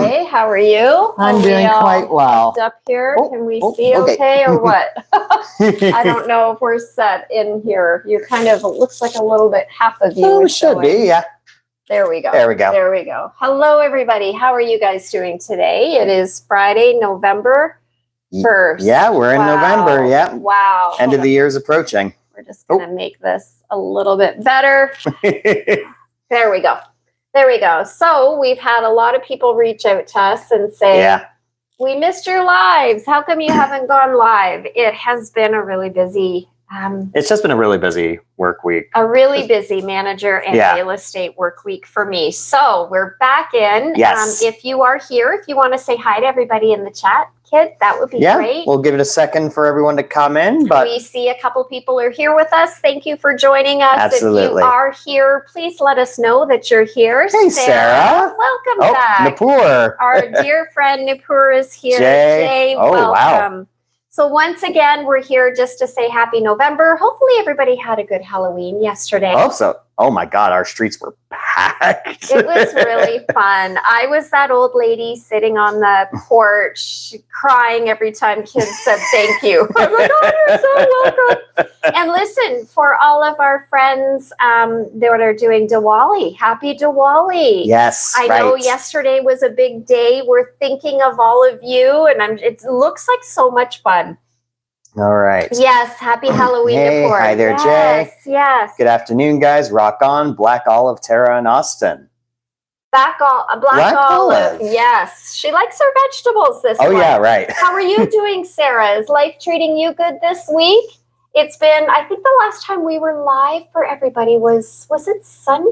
Hey, how are you? I'm doing quite well. Up here, can we see okay or what? I don't know if we're set in here. You kind of, it looks like a little bit, half of you. Oh, should be, yeah. There we go. There we go. There we go. Hello, everybody. How are you guys doing today? It is Friday, November 1st. Yeah, we're in November. Yeah. Wow. End of the year is approaching. We're just going to make this a little bit better. There we go. There we go. So we've had a lot of people reach out to us and say, we missed your lives. How come you haven't gone live? It has been a really busy. It's just been a really busy work week. A really busy manager and real estate work week for me. So we're back in. Yes. If you are here, if you want to say hi to everybody in the chat, Kid, that would be great. We'll give it a second for everyone to come in. But we see a couple people are here with us. Thank you for joining us. Absolutely. If you are here, please let us know that you're here. Hey, Sarah. Welcome back. Nupur. Our dear friend Nupur is here. Jay. Welcome. Wow. So once again, we're here just to say happy November. Hopefully everybody had a good Halloween yesterday. Oh my God, our streets were packed. It was really fun. I was that old lady sitting on the porch crying every time kids said thank you. I'm like, oh, you're so welcome. And listen, for all of our friends that are doing Diwali, happy Diwali. Yes, I know yesterday was a big day. We're thinking of all of you, and it looks like so much fun. All right. Yes, happy Halloween. Hey, hi there, Jay. Yes. Good afternoon, guys. Rock on. Black Olive, Tara, and Austin. Black Olive. Yes. She likes her vegetables this month. Oh, yeah, right. How are you doing, Sarah? Is life treating you good this week? It's been, I think the last time we were live for everybody was it Sunday?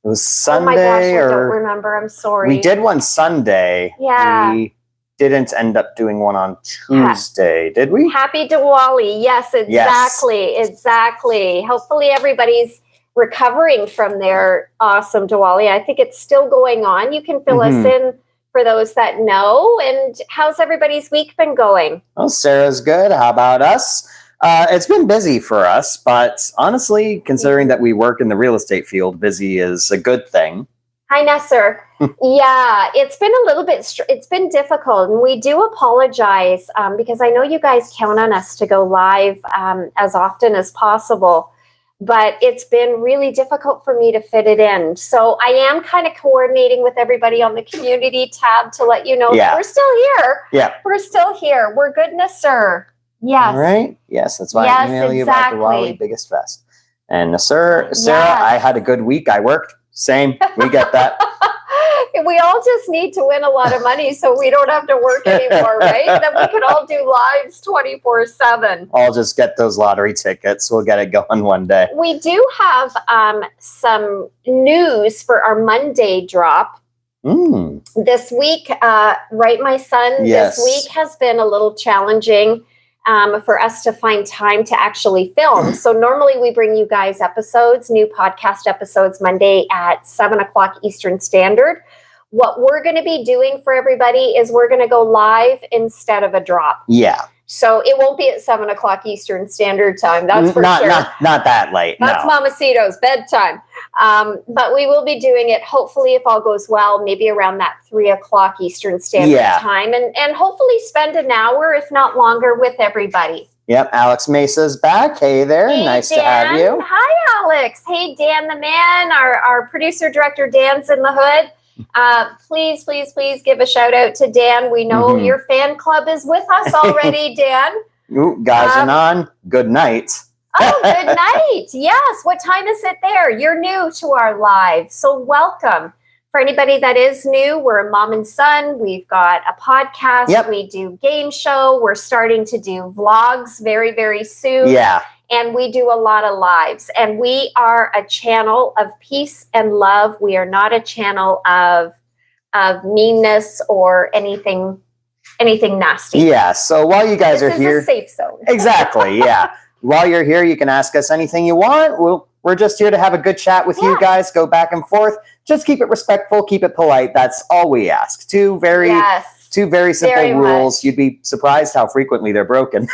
It was Sunday. Oh my gosh, I don't remember. I'm sorry. We did one Sunday. Yeah. We didn't end up doing one on Tuesday, did we? Happy Diwali. Yes, exactly. Yes. Exactly. Hopefully everybody's recovering from their awesome Diwali. I think it's still going on. You can fill us in for those that know. And how's everybody's week been going? Well, Sarah's good. How about us? It's been busy for us, but honestly, considering that we work in the real estate field, busy is a good thing. Hi, Nesser. Yeah, it's been a little bit, it's been difficult, and we do apologize because I know you guys count on us to go live as often as possible, but it's been really difficult for me to fit it in. So I am kind of coordinating with everybody on the community tab to let you know that we're still here. Yeah. We're still here. We're good, Nesser. Yes. All right. Yes, that's why I email you about the Diwali Biggest Fest. And Sarah, I had a good week. I worked. Same. We get that. We all just need to win a lot of money so we don't have to work anymore, right? Then we can all do lives 24/7. I'll just get those lottery tickets. We'll get it going one day. We do have some news for our Monday drop. This week, right, my son? Yes. This week has been a little challenging for us to find time to actually film. So normally we bring you guys episodes, new podcast episodes, Monday at 7:00 Eastern Standard. What we're going to be doing for everybody is we're going to go live instead of a drop. Yeah. So it won't be at 7:00 Eastern Standard Time. That's for sure. Not that late. That's Mamacito's bedtime. But we will be doing it, hopefully, if all goes well, maybe around that 3:00 Eastern Standard Time. And hopefully spend an hour, if not longer, with everybody. Yep. Alex Mesa's back. Hey there. Hey, nice Dan. to have you. Hi, Alex. Hey, Dan the man. Our producer director, Dan's in the hood. Please give a shout out to Dan. We know your fan club is with us already, Dan. Ooh, guys and on. Good night. Oh, good night. Yes. What time is it there? You're new to our live, so welcome. For anybody that is new, we're a mom and son. We've got a podcast. Yep. We do game show. We're starting to do vlogs very, very soon. Yeah. And we do a lot of lives. And we are a channel of peace and love. We are not a channel of meanness or anything nasty. Yeah. So while you guys are here, this is a safe zone. Exactly. Yeah. While you're here, you can ask us anything you want. We're just here to have a good chat with you guys. Go back and forth. Just keep it respectful. Keep it polite. That's all we ask. Two very simple rules. You'd be surprised how frequently they're broken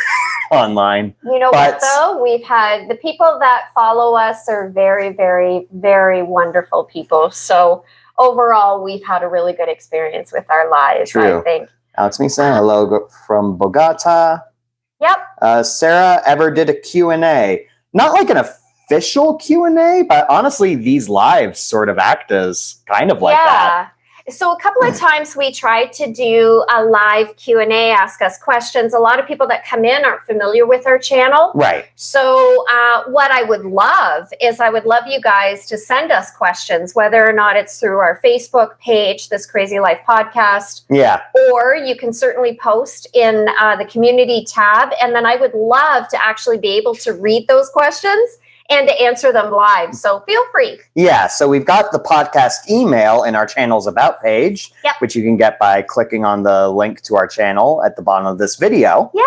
online. You know what, though? We've had the people that follow us are very, very, very wonderful people. So overall, we've had a really good experience with our lives, True. I think. Alex Misa, hello from Bogota. Yep. Sarah ever did a Q&A. Not like an official Q&A, but honestly, these lives sort of act as kind of like that. So a couple of times we tried to do a live Q&A, ask us questions. A lot of people that come in aren't familiar with our channel. Right. So what I would love is I would love you guys to send us questions, whether or not it's through our Facebook page, This Crazy Life Podcast. Yeah. Or you can certainly post in the community tab. And then I would love to actually be able to read those questions and to answer them live. So feel free. Yeah, so we've got the podcast email in our channel's About page, which you can get by clicking on the link to our channel at the bottom of this video. Yeah.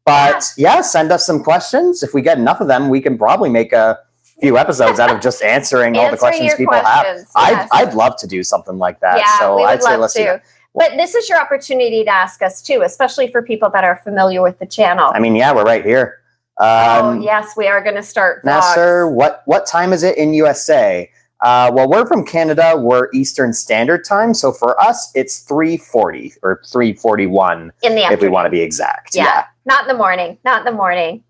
But send us some questions. If we get enough of them, we can probably make a few episodes out of just answering all the questions people have. Yes. I'd love to do something like that. Yeah, so we would I'd say love let's do to. that. But this is your opportunity to ask us too, especially for people that are familiar with the channel. I mean, yeah, we're right here. Yes, we are going to start vlogs. Nasser, what time is it in USA? Well, we're from Canada. We're Eastern Standard Time. So for us, it's 3:40 or 3:41 in the afternoon, if we want to be exact. Yeah. Not in the morning. Not in the morning.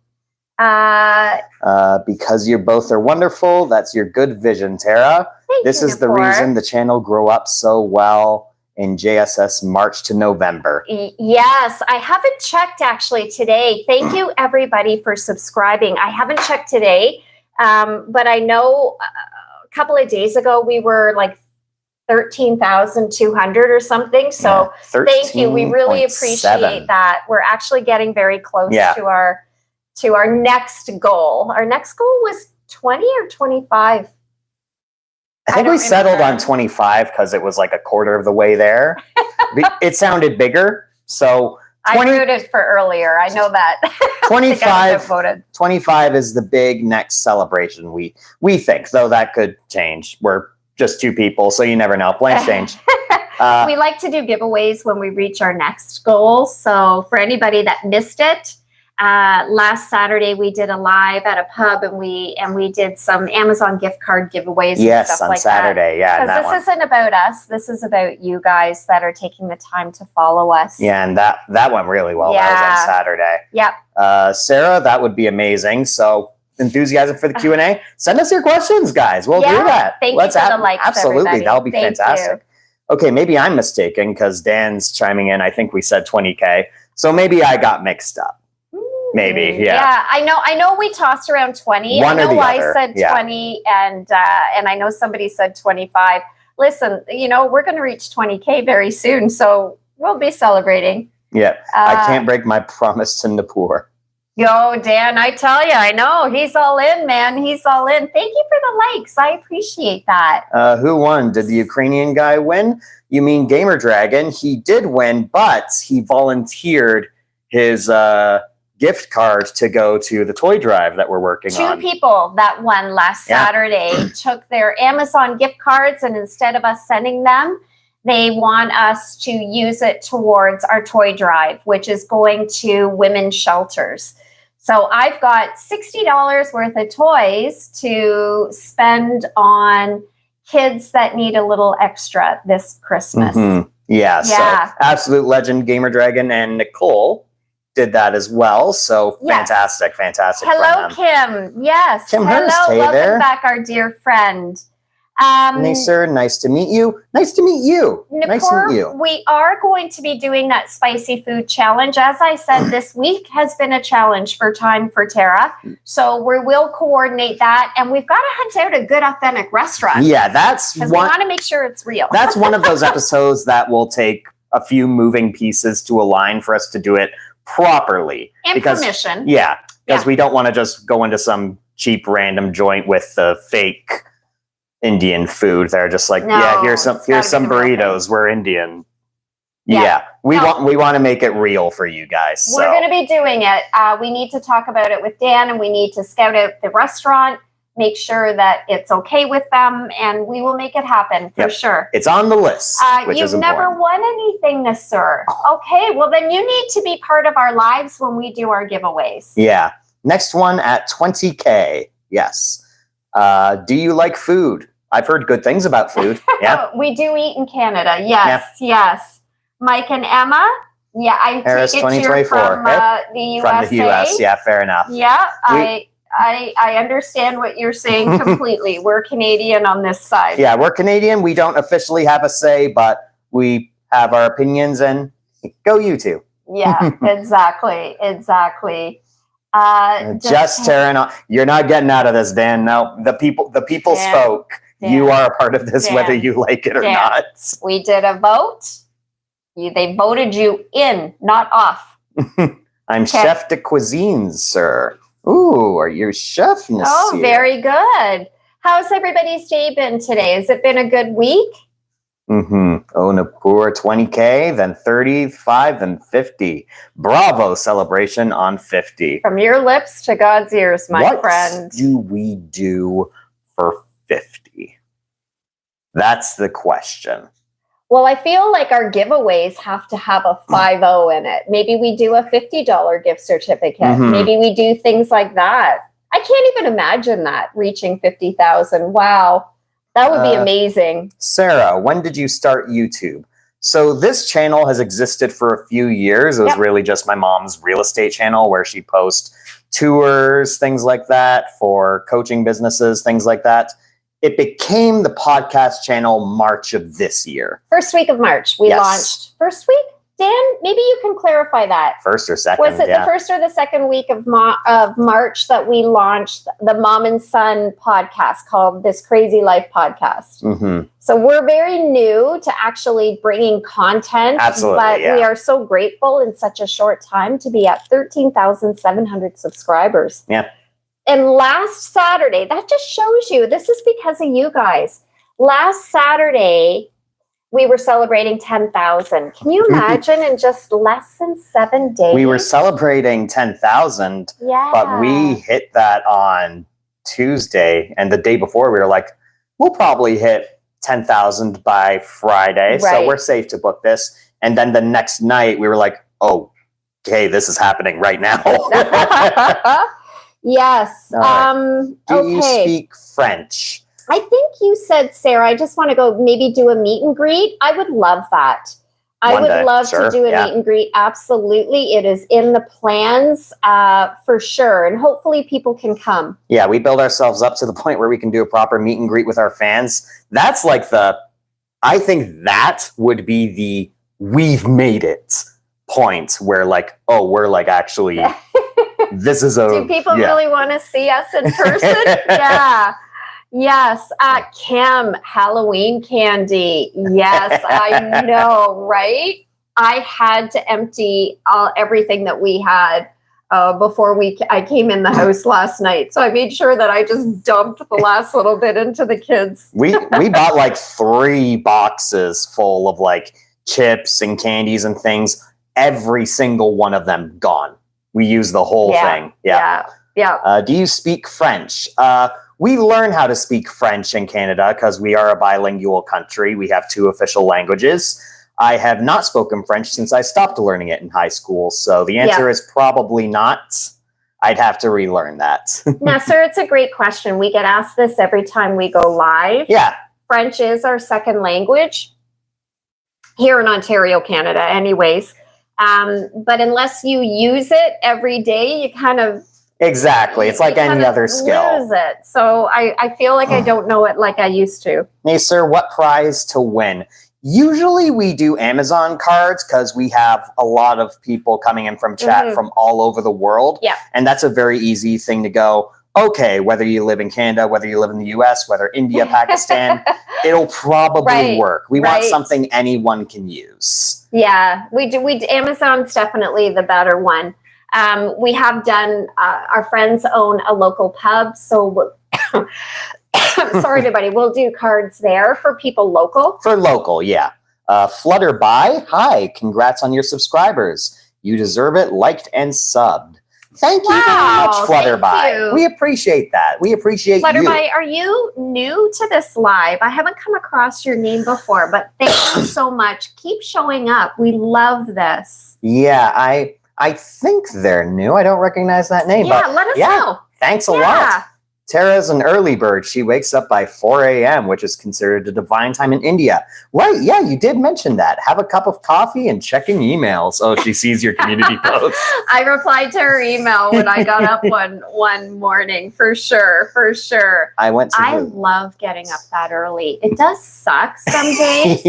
Because you both are wonderful. That's your good vision, Tara. This is the reason the channel grew up so well in JSS March to November. Yes, I haven't checked actually today. Thank you everybody for subscribing. I haven't checked today, but I know a couple of days ago we were like 13,200 or something. So thank you. We really appreciate that. We're actually getting very close to our next goal. Our next goal was 20 or 25. I think we settled on 25 because it was like a quarter of the way there. It sounded bigger. So 20, I voted for earlier. I know that. 25 is the big next celebration we think, though that could change. We're just two people, so you never know. Plans change. We like to do giveaways when we reach our next goal. So for anybody that missed it, last Saturday we did a live at a pub and we did some Amazon gift card giveaways. Yes, and stuff on like Saturday. That. Yeah, because this isn't about us. This is about you guys that are taking the time to follow us. Yeah, and that went really well. That was on Saturday. Yep. Sarah, that would be amazing. So enthusiasm for the Q&A. Send us your questions, guys. We'll do that. Thank you for the likes, absolutely. Everybody. That'll be fantastic. Okay, maybe I'm mistaken because Dan's chiming in. I think we said 20K. So maybe I got mixed up. Maybe, yeah. I know we tossed around 20. I know I said 20 and I know somebody said 25. Listen, we're going to reach 20K very soon, so we'll be celebrating. Yeah. I can't break my promise to Napur. Yo, Dan, I tell you, I know. He's all in, man. He's all in. Thank you for the likes. I appreciate that. Who won? Did the Ukrainian guy win? You mean Gamer Dragon? He did win, but he volunteered his gift card to go to the toy drive that we're working on. 2 people that won last Saturday took their Amazon gift cards, and instead of us sending them, they want us to use it towards our toy drive, which is going to women's shelters. So I've got $60 worth of toys to spend on kids that need a little extra this Christmas. Mm-hmm. Yeah, so absolute legend Gamer Dragon and Nicole did that as well. So fantastic. Hello, Kim. Yes. Kim Hello. Hurst, hey Welcome there. back, our dear friend. Nasser, nice to meet you. Nice to meet you. Nice to meet you. We are going to be doing that spicy food challenge. As I said, this week has been a challenge for Time for Tara. So we will coordinate that. And we've got to hunt out a good, authentic restaurant. Yeah, that's one. We want to make sure it's real. That's one of those episodes that will take a few moving pieces to align for us to do it properly. And permission. Yeah, because we don't want to just go into some cheap random joint with the fake Indian food. They're just like, here's some burritos. We're Indian. Yeah. We want to make it real for you guys. So. We're going to be doing it. We need to talk about it with Dan, and we need to scout out the restaurant, make sure that it's okay with them, and we will make it happen for sure. It's on the list. You've never won anything, Nasser. Okay, well then you need to be part of our lives when we do our giveaways. Yeah. Next one at 20K. Yes. Do you like food? I've heard good things about food. Yeah. We do eat in Canada. Yes. Mike and Emma. Yeah, I Harris take it you're 2024. from the USA. From the US. Yeah, fair enough. Yeah, I understand what you're saying completely. We're Canadian on this side. Yeah, we're Canadian. We don't officially have a say, but we have our opinions, and go you two. Yeah, exactly. Just tearing on. You're not getting out of this, Dan. No, the people Dan, spoke. Dan, you are a part of this, Dan, whether you like it or Dan. not. We did a vote. They voted you in, not off. I'm chef de cuisine, sir. Ooh, are you chef, monsieur? Oh, very good. How's everybody's day been today? Has it been a good week? Oh, Napur 20K, then 35, then 50. Bravo celebration on 50. From your lips to God's ears, my friend. What do we do for 50? That's the question. Well, I feel like our giveaways have to have a 50 in it. Maybe we do a $50 gift certificate. Maybe we do things like that. I can't even imagine that, reaching 50,000. Wow. That would be amazing. Sarah, when did you start YouTube? So this channel has existed for a few years. It was really just my mom's real estate channel where she posts tours, things like that, for coaching businesses, things like that. It became the podcast channel March of this year. First week of March, we launched. First week? Dan, maybe you can clarify that. First or second? Was it the first or the second week of March that we launched the Mom and Son podcast called This Crazy Life Podcast? So we're very new to actually bringing content. Absolutely, but we are so grateful in such a short time to be at 13,700 subscribers. Yeah. And last Saturday, that just shows you, this is because of you guys. Last Saturday, we were celebrating 10,000. Can you imagine in just less than 7 days? We were celebrating 10,000, but we hit that on Tuesday. And the day before, we were like, we'll probably hit 10,000 by Friday. Right. So we're safe to book this. And then the next night, we were like, oh, okay, this is happening right now. Yes. Right. Do you speak French? I think you said, Sarah, I just want to go maybe do a meet and greet. I would love that. I would love to do a meet and greet. Absolutely. It is in the plans for sure. And hopefully people can come. Yeah, we build ourselves up to the point where we can do a proper meet and greet with our fans. That's like I think that would be the we've made it point where like, oh, we're like actually, this is do people really want to see us in person? Yeah. Yes, Kim, Halloween candy. Yes, I know, right? I had to empty everything that we had before I came in the house last night. So I made sure that I just dumped the last little bit into the kids. We bought like 3 boxes full of like chips and candies and things. Every single one of them gone. We used the whole thing. Yeah. Do you speak French? We learn how to speak French in Canada because we are a bilingual country. We have 2 official languages. I have not spoken French since I stopped learning it in high school. So the answer is probably not. I'd have to relearn that. Now, sir, it's a great question. We get asked this every time we go live. Yeah. French is our second language here in Ontario, Canada, anyways. But unless you use it every day, you kind of... Exactly. It's like any other skill. Lose it. So I feel like I don't know it like I used to. Hey, sir, what prize to win? Usually we do Amazon cards because we have a lot of people coming in from chat from all over the world. Yeah. And that's a very easy thing to go, okay, whether you live in Canada, whether you live in the US, whether India, Pakistan, it'll probably work. We want something anyone can use. Yeah, we do. Amazon's definitely the better one. We have done, our friends own a local pub, so sorry, everybody, we'll do cards there for people local. For local, yeah. Flutterby, hi, congrats on your subscribers. You deserve it, liked and subbed. Thank you very much, Flutterby. We appreciate that. We appreciate Flutterby, you. are you new to this live? I haven't come across your name before, but thank you so much. Keep showing up. We love this. Yeah, I think they're new. I don't recognize that name. Yeah, but let us know. Thanks a lot. Tara's an early bird. She wakes up by 4 a.m., which is considered a divine time in India. Right, yeah, you did mention that. Have a cup of coffee and checking emails. Oh, she sees your community post. I replied to her email when I got up one morning, for sure. I love getting up that early. It does suck some days,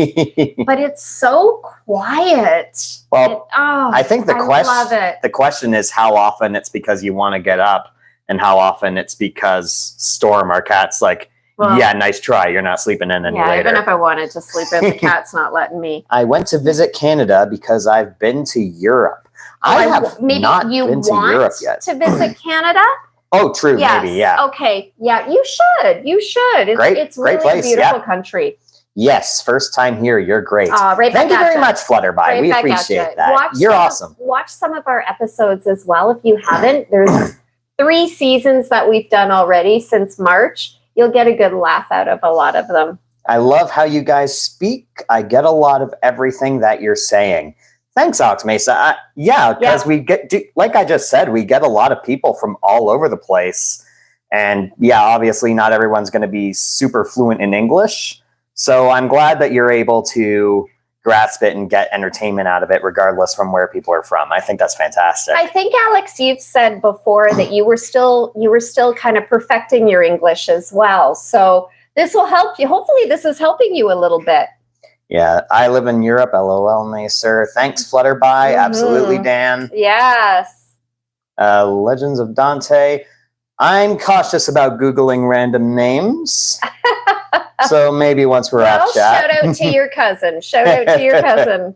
but it's so quiet. Well, I think I love it. The question is how often it's because you want to get up and how often it's because Storm, our cat's like, yeah, nice try. You're not sleeping in any later. Even if I wanted to sleep in, the cat's not letting me. I went to visit Canada because I've been to Europe. I have not been to Europe yet. To visit Canada? Oh, true. Yes. Maybe, yeah. Okay. Yeah, you should. It's really great place, a beautiful country. Yes, first time here. You're great. Thank you very much, Flutterby. We appreciate that. You're awesome. Watch some of our episodes as well if you haven't. There's 3 seasons that we've done already since March. You'll get a good laugh out of a lot of them. I love how you guys speak. I get a lot of everything that you're saying. Thanks, Ox Mesa. Because we like I just said, we get a lot of people from all over the place. And yeah, obviously not everyone's going to be super fluent in English. So I'm glad that you're able to grasp it and get entertainment out of it, regardless from where people are from. I think that's fantastic. I think, Alex, you've said before that you were still kind of perfecting your English as well. So this will help you. Hopefully this is helping you a little bit. Yeah, I live in Europe. LOL, Macer. Thanks, Flutterby. Absolutely, Dan. Yes. Legends of Dante. I'm cautious about Googling random names. So maybe once we're off chat. Shout out to your cousin.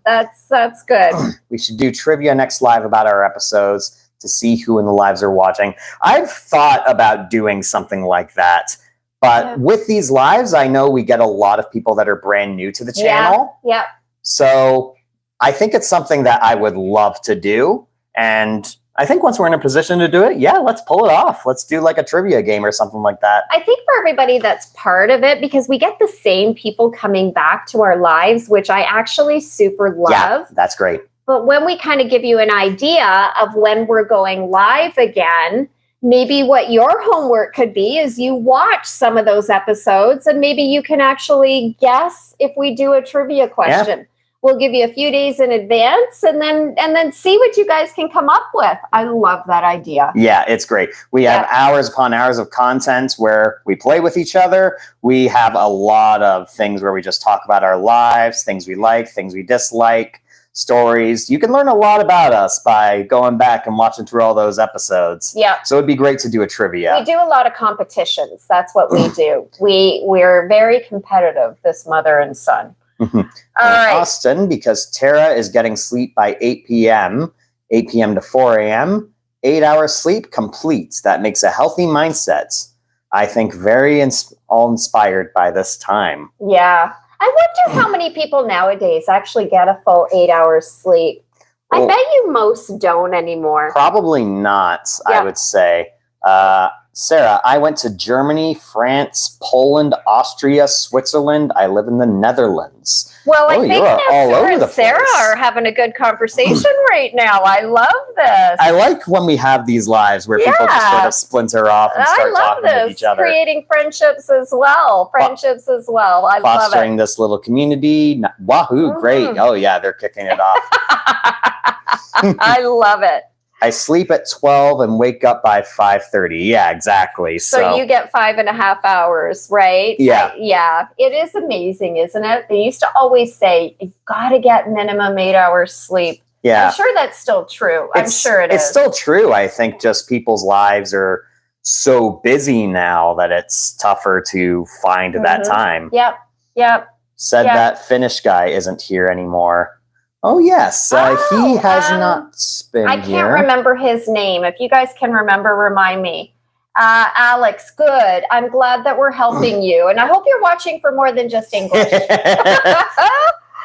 That's good. We should do trivia next live about our episodes to see who in the lives are watching. I've thought about doing something like that. But with these lives, I know we get a lot of people that are brand new to the channel. Yeah. So I think it's something that I would love to do. And I think once we're in a position to do it, let's pull it off. Let's do like a trivia game or something like that. I think for everybody that's part of it, because we get the same people coming back to our lives, which I actually super love. Yeah, that's great. But when we kind of give you an idea of when we're going live again, maybe what your homework could be is you watch some of those episodes and maybe you can actually guess if we do a trivia question. Yeah. We'll give you a few days in advance and then see what you guys can come up with. I love that idea. Yeah, it's great. We have hours upon hours of content where we play with each other. We have a lot of things where we just talk about our lives, things we like, things we dislike, stories. You can learn a lot about us by going back and watching through all those episodes. Yeah. So it'd be great to do a trivia. We do a lot of competitions. That's what we do. We're very competitive, this mother and son. All right. Austin, because Tara is getting sleep by 8 p.m., 8 p.m. to 4 a.m., 8 hours sleep completes. That makes a healthy mindset. I think very all inspired by this time. Yeah. I wonder how many people nowadays actually get a full 8 hours sleep. I bet you most don't anymore. Probably not, I would say. Sarah, I went to Germany, France, Poland, Austria, Switzerland. I live in the Netherlands. Well, I think Sarah and Sarah are having a good conversation right now. I love this. I like when we have these lives where people just sort of splinter off and start talking to each other. Creating friendships as well. I love it. Fostering this little community. Wahoo, great. Oh, yeah, they're kicking it off. I love it. I sleep at 12 and wake up by 5:30. Yeah, exactly. So you get 5.5 hours, right? Yeah. Yeah. It is amazing, isn't it? They used to always say, you got to get minimum 8 hours sleep. Yeah. I'm sure that's still true. I'm sure it is. It's still true. I think just people's lives are so busy now that it's tougher to find that time. Yep. Said that Finnish guy isn't here anymore. Oh, yes. He has not been I can't remember his name. If you guys can remember, remind me. Alex, good. I'm glad that we're helping you. And I hope you're watching for more than just English.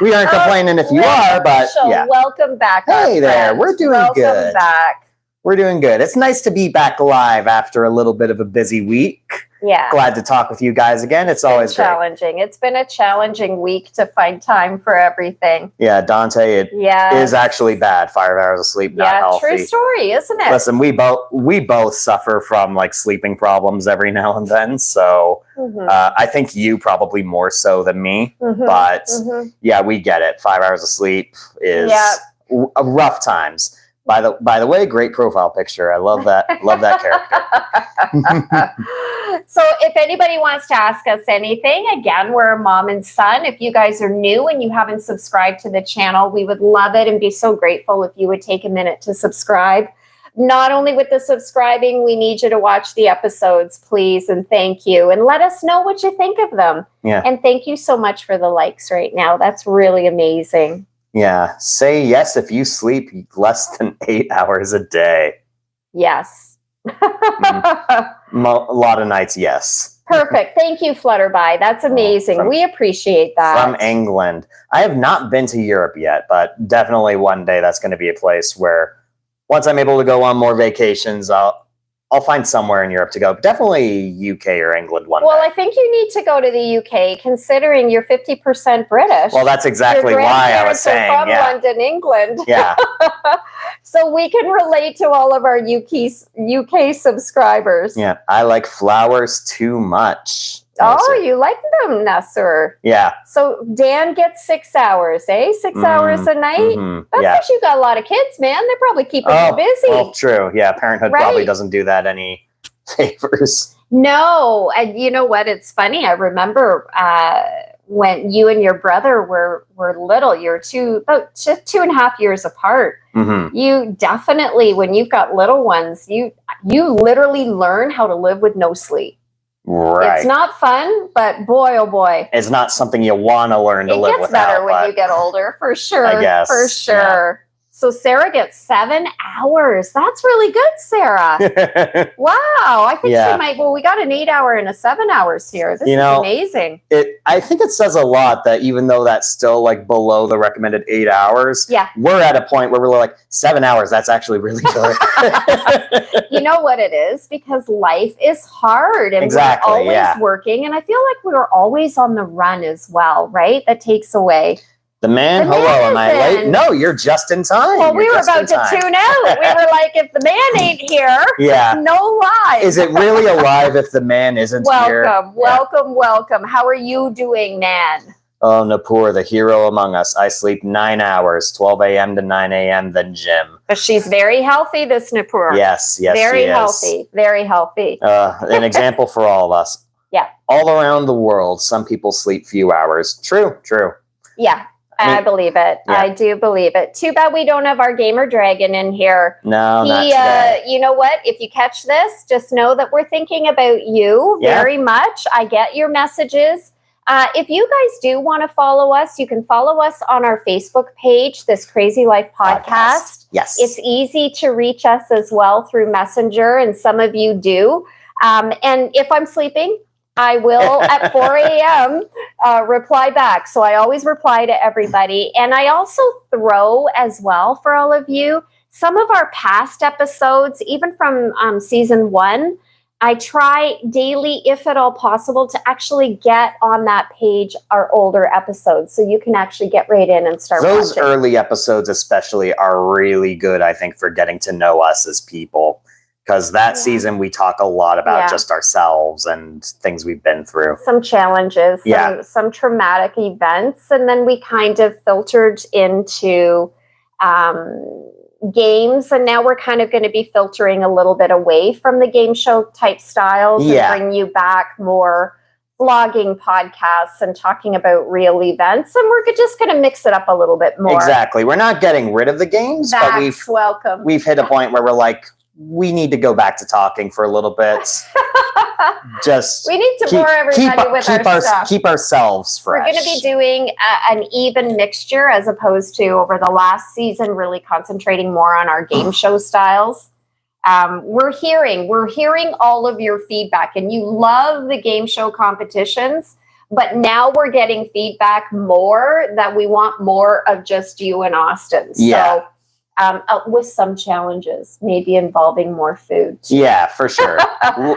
We aren't complaining if you are, but yeah. Welcome back. Hey there. We're doing good. Welcome back. We're doing good. It's nice to be back live after a little bit of a busy week. Yeah. Glad to talk with you guys again. It's always challenging. It's been a challenging week to find time for everything. Yeah, Dante, it is actually bad. 5 hours of sleep, not healthy. True story, isn't it? Listen, we both suffer from like sleeping problems every now and then. So I think you probably more so than me. But yeah, we get it. 5 hours of sleep is rough times. By the way, great profile picture. I love that. Love that character. So if anybody wants to ask us anything, again, we're a mom and son. If you guys are new and you haven't subscribed to the channel, we would love it and be so grateful if you would take a minute to subscribe. Not only with the subscribing, we need you to watch the episodes, please, and thank you. And let us know what you think of them. Yeah. And thank you so much for the likes right now. That's really amazing. Yeah. Say yes if you sleep less than 8 hours a day. Yes. A lot of nights, yes. Perfect. Thank you, Flutterby. That's amazing. We appreciate that. From England. I have not been to Europe yet, but definitely one day that's going to be a place where once I'm able to go on more vacations, I'll find somewhere in Europe to go. Definitely UK or England one day. Well, I think you need to go to the UK, considering you're 50% British. Well, that's exactly why I was saying. From London, England. Yeah. So we can relate to all of our UK subscribers. Yeah, I like flowers too much. Oh, you like them, Nasser. Yeah. So Dan gets 6 hours, eh? 6 hours a night? That's because you got a lot of kids, man. They're probably keeping you busy. Well, true. Yeah, Parenthood probably doesn't do that any favors. No. And you know what? It's funny. I remember when you and your brother were little, you're about 2.5 years apart. You definitely, when you've got little ones, you literally learn how to live with no sleep. Right. It's not fun, but boy, oh boy. It's not something you want to learn to live without. It gets better when you get older, for sure. I guess. For sure. So Sarah gets 7 hours. That's really good, Sarah. Wow. I think she might. Well, we got an 8 hour and a 7 hours here. This is amazing. I think it says a lot that even though that's still like below the recommended 8 hours, we're at a point where we're like 7 hours. That's actually really good. You know what it is? Because life is hard and we're always working. And I feel like we're always on the run as well, right? That takes away. The man, hello, am I late? No, you're just in time. Well, we were about to tune out. We were like, if the man ain't here, no live. Is it really alive if the man isn't here? Welcome. How are you doing, man? Oh, Napur, the hero among us. I sleep 9 hours, 12 a.m. to 9 a.m., then gym. But she's very healthy, this Napur. Yes, very healthy, very healthy. An example for all of us. Yeah. All around the world, some people sleep few hours. True. Yeah. I believe it. Yeah. I do believe it. Too bad we don't have our gamer dragon in here. No, not today. You know what? If you catch this, just know that we're thinking about you very much. I get your messages. If you guys do want to follow us, you can follow us on our Facebook page, This Crazy Life Podcast. Yes. It's easy to reach us as well through Messenger, and some of you do. And if I'm sleeping, I will at 4 a.m. Reply back. So I always reply to everybody. And I also throw as well for all of you some of our past episodes, even from season 1. I try daily, if at all possible, to actually get on that page our older episodes so you can actually get right in and start Those watching. Early episodes especially are really good, I think, for getting to know us as people. Because that season we talk a lot about just ourselves and things we've been through. Some challenges, some traumatic events. And then we kind of filtered into games. And now we're kind of going to be filtering a little bit away from the game show type styles and bring you back more vlogging podcasts and talking about real events. And we're just going to mix it up a little bit more. Exactly. We're not getting rid of the games, but we've hit a point where we're like, we need to go back to talking for a little bit. We need to bore everybody with our stuff. Keep ourselves fresh. We're going to be doing an even mixture as opposed to over the last season, really concentrating more on our game show styles. We're hearing all of your feedback, and you love the game show competitions, but now we're getting feedback more that we want more of just you and Austin. So with some challenges, maybe involving more food. Too. Yeah, for sure.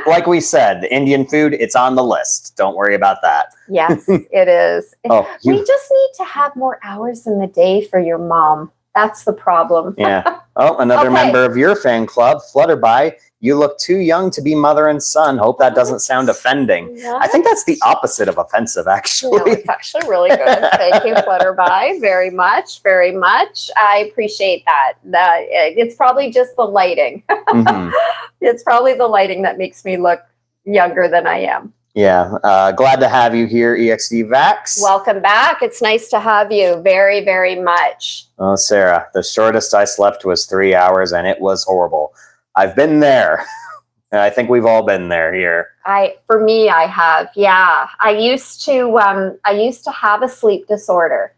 Like we said, the Indian food, it's on the list. Don't worry about that. Yes, it is. Oh, we just need to have more hours in the day for your mom. That's the problem. Yeah. Oh, another member of your fan club, Flutterby. You look too young to be mother and son. Hope that doesn't sound offending. What? I think that's the opposite of offensive, actually. No, it's actually really good. Thank you, Flutterby, very much, very much. I appreciate that. It's probably just the lighting. Mm-hmm. It's probably the lighting that makes me look younger than I am. Yeah. Glad to have you here, EXD Vax. Welcome back. It's nice to have you very, very much. Oh, Sarah, the shortest I slept was 3 hours, and it was horrible. I've been there. I think we've all been there here. For me, I have. Yeah, I used to have a sleep disorder.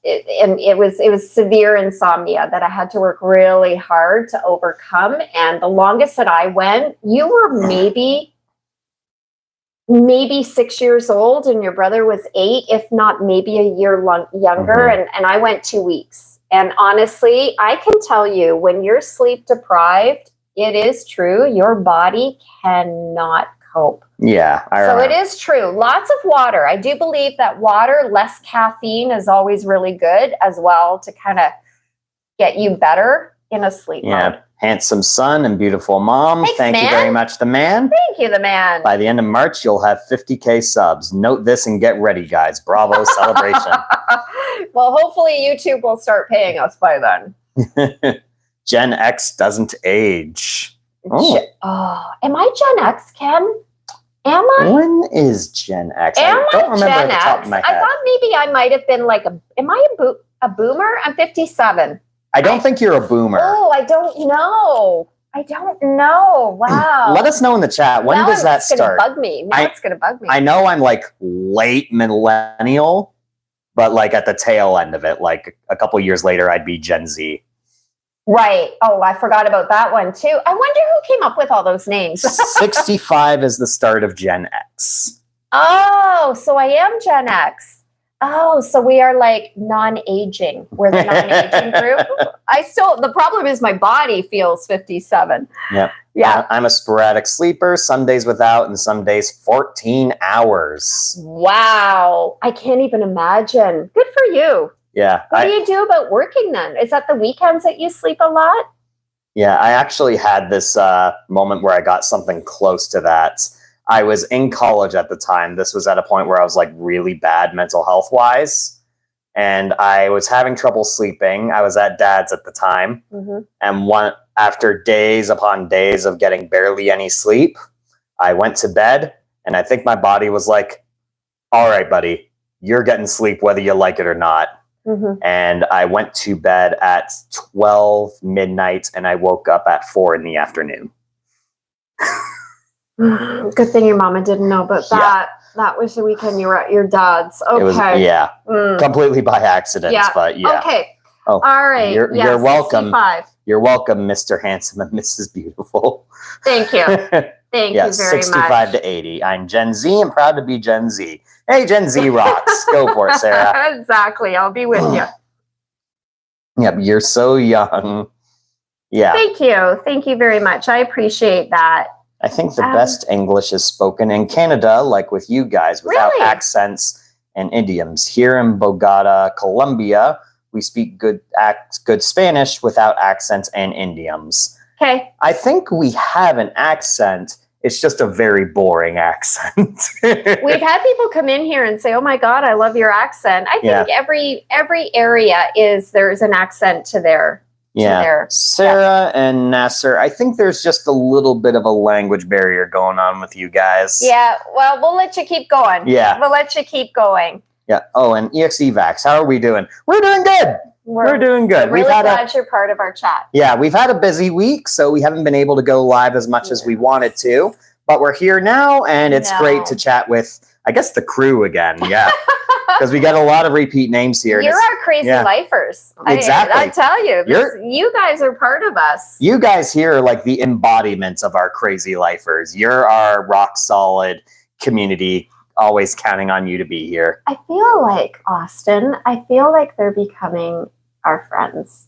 It was severe insomnia that I had to work really hard to overcome. And the longest that I went, you were maybe 6 years old, and your brother was 8, if not maybe a year younger. Mm-hmm. And I went 2 weeks. And honestly, I can tell you, when you're sleep deprived, it is true, your body cannot cope. Yeah. So it is true. Lots of water. I do believe that water, less caffeine, is always really good as well to kind of get you better in a sleep mode. Handsome son and beautiful mom. Thanks, Thank you very much, the man. Thank you, the man. By the end of March, you'll have 50K subs. Note this and get ready, guys. Bravo celebration. Well, hopefully YouTube will start paying us by then. Gen X doesn't age. Oh. Am I Gen X, Ken? Am I? When is Gen X? Am I don't remember Gen at the top X? of my head. I thought maybe I might have been like am I a boomer? I'm 57. I don't think you're a boomer. Oh, I don't know. Wow. Let us know in the chat. When does that start? Bug me. Now it's going to bug me. I know I'm like late millennial, but like at the tail end of it, like a couple years later, I'd be Gen Z. Right. Oh, I forgot about that one too. I wonder who came up with all those names. 65 is the start of Gen X. Oh, so I am Gen X. Oh, so we are like non-aging. We're the non-aging group. The problem is my body feels 57. Yep. Yeah. I'm a sporadic sleeper, some days without, and some days 14 hours. Wow. I can't even imagine. Good for you. Yeah. What do you do about working then? Is that the weekends that you sleep a lot? Yeah, I actually had this moment where I got something close to that. I was in college at the time. This was at a point where I was like really bad mental health wise. And I was having trouble sleeping. I was at Dad's at the time. Mm-hmm. And after days upon days of getting barely any sleep, I went to bed. And I think my body was like, all right, buddy, you're getting sleep whether you like it or not. Mm-hmm. And I went to bed at 12 midnight and I woke up at 4 in the afternoon. Good thing your mama didn't know about that. Yeah. That was the weekend you were at your dad's. Okay. Completely by accident, but yeah. Okay. Oh, all right. You're welcome. 65. You're welcome, Mr. Handsome and Mrs. Beautiful. Thank you. Thank you very 65 much. to 80. I'm Gen Z and proud to be Gen Z. Hey, Gen Z rocks. Go for it, Sarah. Exactly. I'll be with you. Yep, you're so young. Yeah. Thank you. Thank you very much. I appreciate that. I think the best English is spoken in Canada, like with you guys, without accents and idioms. Here in Bogota, Colombia, we speak good Spanish without accents and idioms. Okay. I think we have an accent. It's just a very boring accent. We've had people come in here and say, "Oh my God, I love your accent." I think every area there's an accent to their. Yeah, Sarah and Nasser, I think there's just a little bit of a language barrier going on with you guys. Yeah, well, we'll let you keep going. Yeah. We'll let you keep going. Yeah. Oh, and EXE Vax, how are we doing? We're doing good. We're doing good. We're really glad you're part of our chat. Yeah, we've had a busy week, so we haven't been able to go live as much as we wanted to, but we're here now, and it's great to chat with, I guess, the crew again. Yeah. Because we got a lot of repeat names here. You're our crazy lifers. Exactly. I tell you, you guys are part of us. You guys here are like the embodiments of our crazy lifers. You're our rock solid community, always counting on you to be here. I feel like, Austin, they're becoming our friends.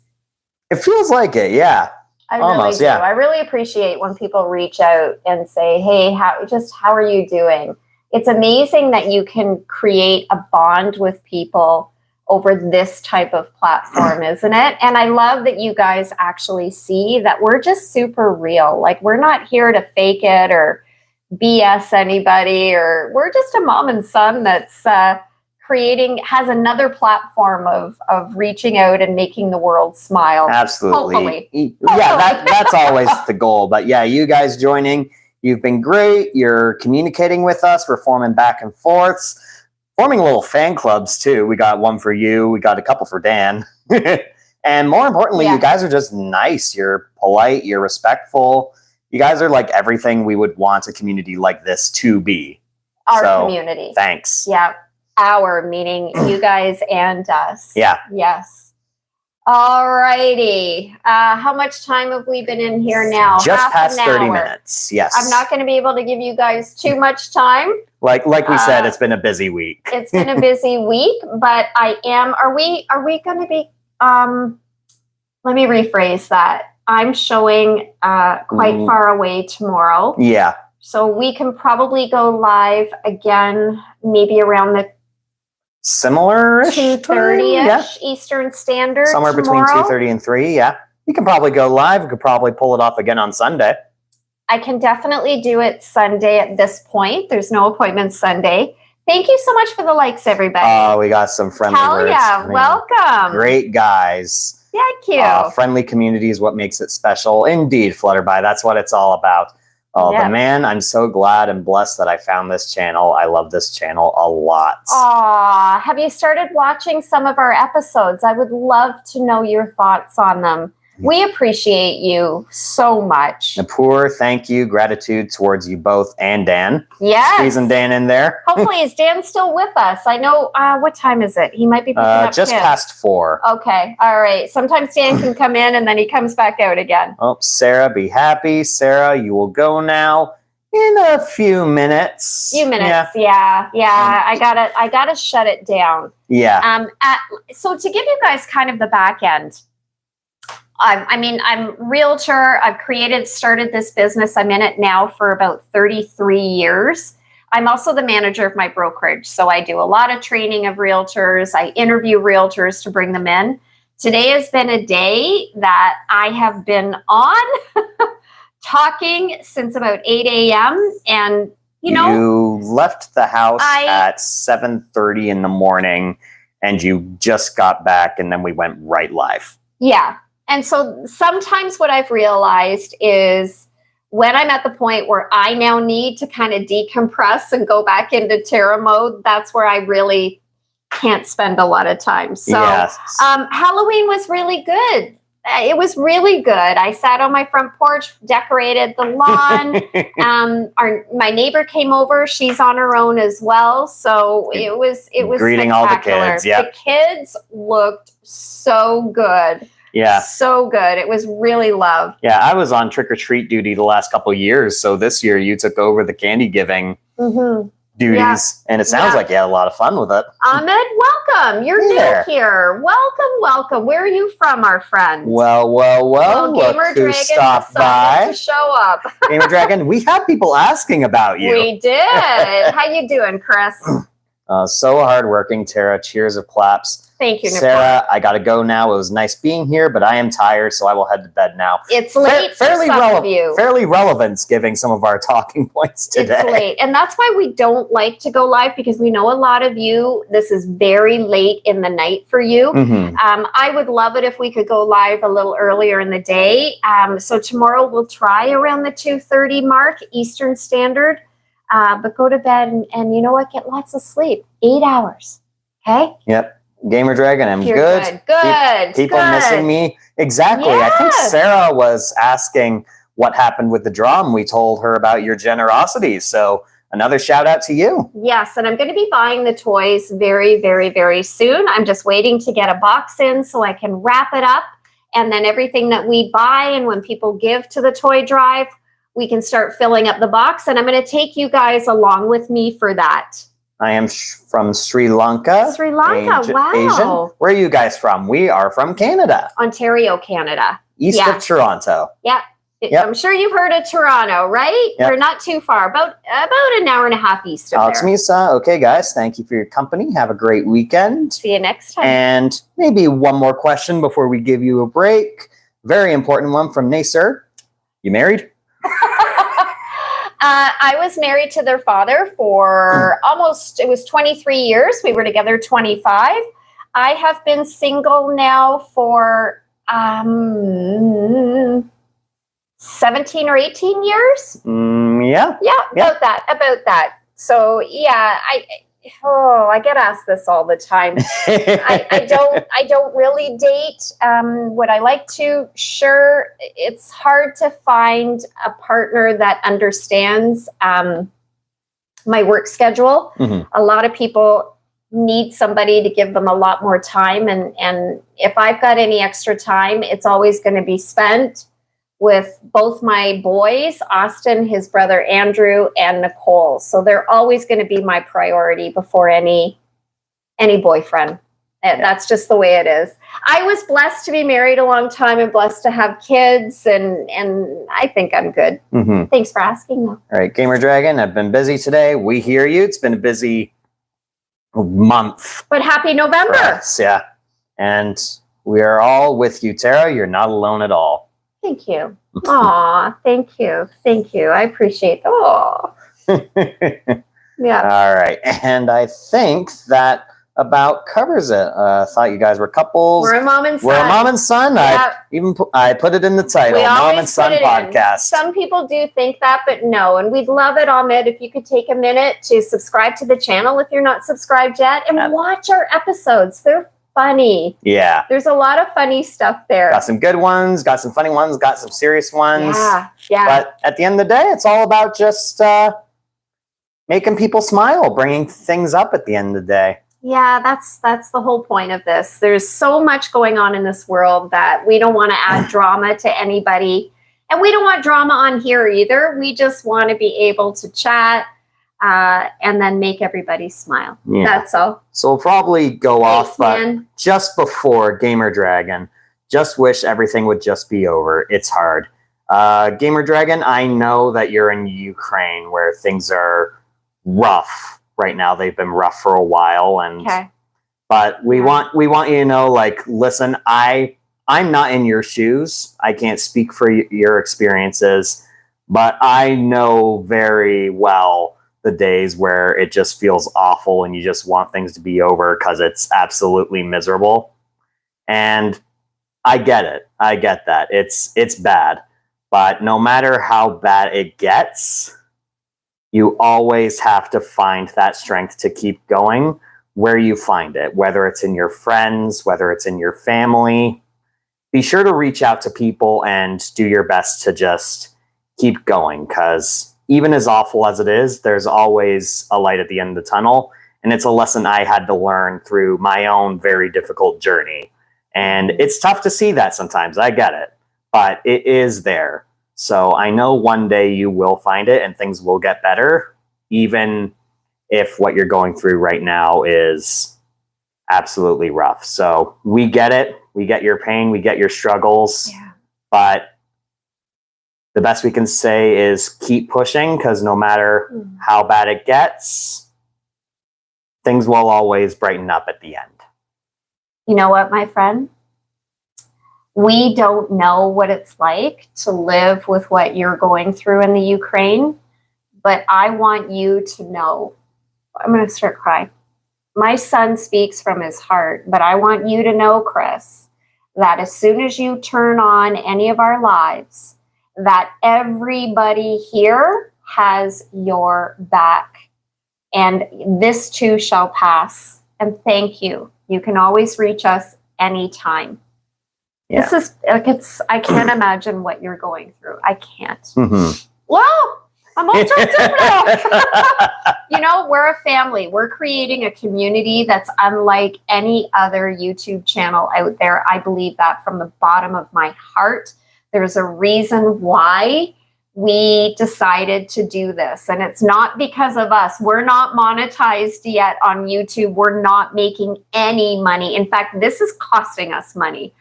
It feels like it, yeah. I Almost, really do. yeah. I really appreciate when people reach out and say, "Hey, how are you doing?" It's amazing that you can create a bond with people over this type of platform, isn't it? And I love that you guys actually see that we're just super real. Like, we're not here to fake it or BS anybody, or we're just a mom and son that's has another platform of reaching out and making the world smile. Absolutely. Hopefully. Yeah, that's always the goal. But yeah, you guys joining, you've been great. You're communicating with us. We're forming back and forths, forming little fan clubs too. We got one for you. We got a couple for Dan. And more importantly, you guys are just nice. You're polite. You're respectful. You guys are like everything we would want a community like this to be. Our community. Thanks. Yeah. Our, meaning you guys and us. Yeah. Yes. All righty. How much time have we been in here now? Just Half past an 30 hour. minutes. Yes. I'm not going to be able to give you guys too much time. Like we said, it's been a busy week. It's been a busy week, but are we going to be, let me rephrase that. I'm showing quite far away tomorrow. Yeah. So we can probably go live again, maybe around the similar-ish 2:30ish Eastern Standard. Somewhere tomorrow. Between 2:30 and 3, yeah. You can probably go live. We could probably pull it off again on Sunday. I can definitely do it Sunday at this point. There's no appointments Sunday. Thank you so much for the likes, everybody. Oh, we got some friendly words. Yeah, welcome. Great guys. Thank you. Friendly community is what makes it special. Indeed, Flutterby. That's what it's all about. Oh, but man, I'm so glad and blessed that I found this channel. I love this channel a lot. Aw, have you started watching some of our episodes? I would love to know your thoughts on them. We appreciate you so much. Napur, thank you. Gratitude towards you both and Dan. Yes. Squeezing Dan in there. Hopefully, is Dan still with us? I know, what time is it? He might be picking up just kids. past 4. Okay. All right. Sometimes Dan can come in and then he comes back out again. Oh, Sarah, be happy. Sarah, you will go now in a few minutes. Yeah. I gotta shut it down. Yeah. So to give you guys kind of the back end, I'm realtor. I've started this business. I'm in it now for about 33 years. I'm also the manager of my brokerage. So I do a lot of training of realtors. I interview realtors to bring them in. Today has been a day that I have been on talking since about 8 a.m. And, you left the house at 7:30 in the morning and you just got back and then we went right live. Yeah. And so sometimes what I've realized is when I'm at the point where I now need to kind of decompress and go back into Tara mode, that's where I really can't spend a lot of time. So Halloween was really good. It was really good. I sat on my front porch, decorated the lawn. My neighbor came over. She's on her own as well. So it was greeting all the kids. Yeah. The kids looked so good. Yeah. So good. It was really loved. Yeah, I was on trick-or-treat duty the last couple of years. So this year you took over the candy giving duties. Yeah. And it sounds like you had a lot of fun with it. Ahmed, welcome. You're new here. Welcome. Where are you from, our friend? Well, Gamer Dragon stopped by to show up. Gamer Dragon, we had people asking about you. We did. How you doing, Chris? So hardworking, Tara. Cheers of claps. Thank you, Nicole. Sarah, I got to go now. It was nice being here, but I am tired, so I will head to bed now. It's late fairly for some of you. Fairly relevant, giving some of our talking points today. It's late, and that's why we don't like to go live, because we know a lot of you, this is very late in the night for you. I would love it if we could go live a little earlier in the day. So tomorrow we'll try around the 2:30 mark, Eastern Standard. But go to bed and you know what? Get lots of sleep. 8 hours. Okay? Yep. Gamer Dragon, I'm good. Good. People missing me. Exactly. Yes. I think Sarah was asking what happened with the drum. We told her about your generosity. So another shout out to you. Yes. And I'm going to be buying the toys very, very, very soon. I'm just waiting to get a box in so I can wrap it up. And then everything that we buy and when people give to the toy drive, we can start filling up the box. And I'm going to take you guys along with me for that. I am from Sri Lanka. Sri Lanka, wow. Asian. Where are you guys from? We are from Canada. Ontario, Canada. East of Toronto. Yep. I'm sure you've heard of Toronto, right? Yep. We're not too far, about an hour and a half east of Alex there. Misa. Okay, guys, thank you for your company. Have a great weekend. See you next time. And maybe one more question before we give you a break. Very important one from Nasir. You married? I was married to their father for it was 23 years. We were together 25. I have been single now for 17 or 18 years. Yeah. About that. So yeah, I get asked this all the time. I don't really date. Would I like to? Sure. It's hard to find a partner that understands my work schedule. Mm-hmm. A lot of people need somebody to give them a lot more time, and if I've got any extra time, it's always going to be spent with both my boys, Austin, his brother Andrew, and Nicole. So they're always going to be my priority before any boyfriend. And that's just the way it is. I was blessed to be married a long time and blessed to have kids, and I think I'm good. Mm-hmm. Thanks for asking, though. All right, Gamer Dragon, I've been busy today. We hear you. It's been a busy month. But happy November. Yes, yeah. And we are all with you, Tara. You're not alone at all. Thank you. Aw, thank you. Thank you. I appreciate that. Yeah. All right. And I think that about covers it. Thought you guys were couples. We're a mom and son. We're a mom and son. Yep. I put it in the title. Mom and Son Podcast. Some people do think that, but no. And we'd love it, Ahmed, if you could take a minute to subscribe to the channel if you're not subscribed yet, and watch our episodes. They're funny. Yeah. There's a lot of funny stuff there. Got some good ones, got some funny ones, got some serious ones. Yeah. But at the end of the day, it's all about just making people smile, bringing things up at the end of the day. Yeah, that's the whole point of this. There's so much going on in this world that we don't want to add drama to anybody. And we don't want drama on here either. We just want to be able to chat and then make everybody smile. Yeah. That's all. So we'll probably go off, but just before Gamer Dragon, just wish everything would just be over. It's hard. Gamer Dragon, I know that you're in Ukraine where things are rough right now. They've been rough for a while, and but we want you to know, like, listen, I'm not in your shoes. I can't speak for your experiences, but I know very well the days where it just feels awful and you just want things to be over because it's absolutely miserable. And I get it. I get that. It's bad. But no matter how bad it gets, you always have to find that strength to keep going where you find it, whether it's in your friends, whether it's in your family. Be sure to reach out to people and do your best to just keep going, because even as awful as it is, there's always a light at the end of the tunnel. And it's a lesson I had to learn through my own very difficult journey. And it's tough to see that sometimes. I get it. But it is there. So I know one day you will find it and things will get better, even if what you're going through right now is absolutely rough. So we get it. We get your pain. We get your struggles. Yeah. But the best we can say is keep pushing, because no matter how bad it gets, things will always brighten up at the end. You know what, my friend? We don't know what it's like to live with what you're going through in the Ukraine, but I want you to know, I'm going to start crying. My son speaks from his heart, but I want you to know, Chris, that as soon as you turn on any of our lives, that everybody here has your back, and this too shall pass. And thank you. You can always reach us anytime. Yeah. This is like, I can't imagine what you're going through. I can't. Mm-hmm. Well, I'm all choked up now. You know, we're a family. We're creating a community that's unlike any other YouTube channel out there. I believe that from the bottom of my heart. There's a reason why we decided to do this. And it's not because of us. We're not monetized yet on YouTube. We're not making any money. In fact, this is costing us money.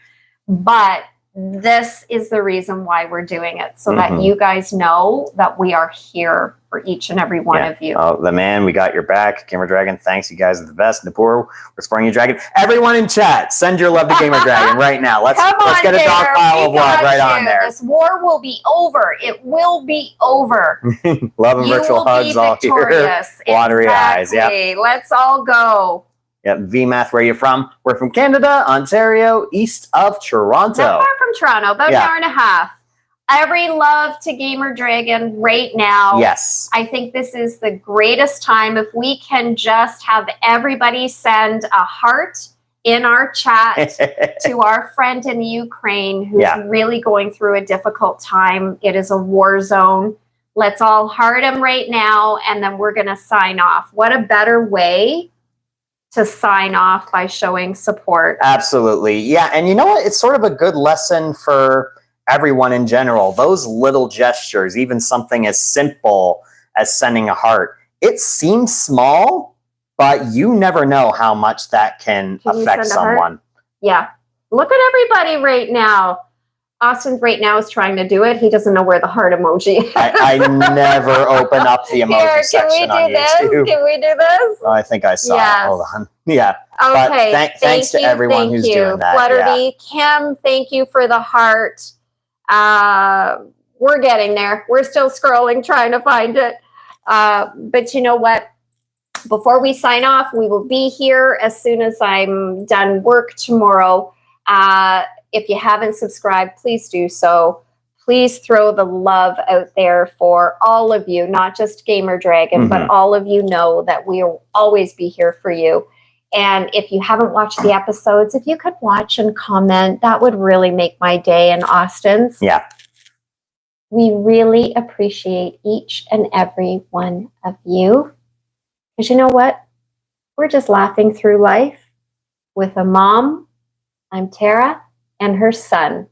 But this is the reason why we're doing it, so that you guys know that we are here for each and every one of you. Oh, the man, we got your back. Gamer Dragon, thanks. You guys are the best. Napur, we're supporting you, Dragon. Everyone in chat, send your love to Gamer Dragon right now. Let's get a dog pile of love right on there. This war will be over. It will be over. Love and virtual hugs all here. Watery eyes. Yeah. Let's all go. Yep. VMath, where are you from? We're from Canada, Ontario, east of Toronto. Not far from Toronto, about an hour and a half. Every love to Gamer Dragon right now. Yes. I think this is the greatest time. If we can just have everybody send a heart in our chat to our friend in Ukraine who's really going through a difficult time. It is a war zone. Let's all heart him right now, and then we're going to sign off. What a better way to sign off by showing support. Absolutely. Yeah. And you know what? It's sort of a good lesson for everyone in general. Those little gestures, even something as simple as sending a heart, it seems small, but you never know how much that can affect someone. Yeah. Look at everybody right now. Austin right now is trying to do it. He doesn't know where the heart emoji is. I never open up the emoji section on YouTube. Can we do this? Oh, I think I saw it. Hold on. Yeah. Okay. But thanks to everyone who's doing that. Flutterby, Kim, thank you for the heart. We're getting there. We're still scrolling, trying to find it. But you know what? Before we sign off, we will be here as soon as I'm done work tomorrow. If you haven't subscribed, please do so. Please throw the love out there for all of you, not just Gamer Dragon, but all of you know that we will always be here for you. And if you haven't watched the episodes, if you could watch and comment, that would really make my day and Austin's. Yeah. We really appreciate each and every one of you. Because you know what? We're just laughing through life with a mom. I'm Tara. And her son.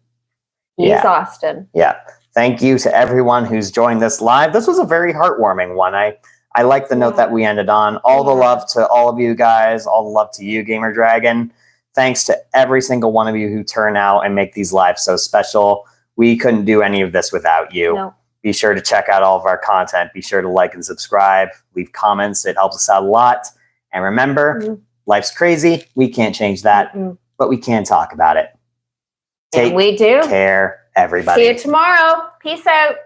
He's Austin. Yeah. Thank you to everyone who's joined this live. This was a very heartwarming one. I like the note that we ended on. All the love to all of you guys. All the love to you, Gamer Dragon. Thanks to every single one of you who turn out and make these lives so special. We couldn't do any of this without you. No. Be sure to check out all of our content. Be sure to like and subscribe. Leave comments. It helps us out a lot. And remember, life's crazy. We can't change that, but we can talk about it. Take we do. care, everybody. See you tomorrow. Peace out.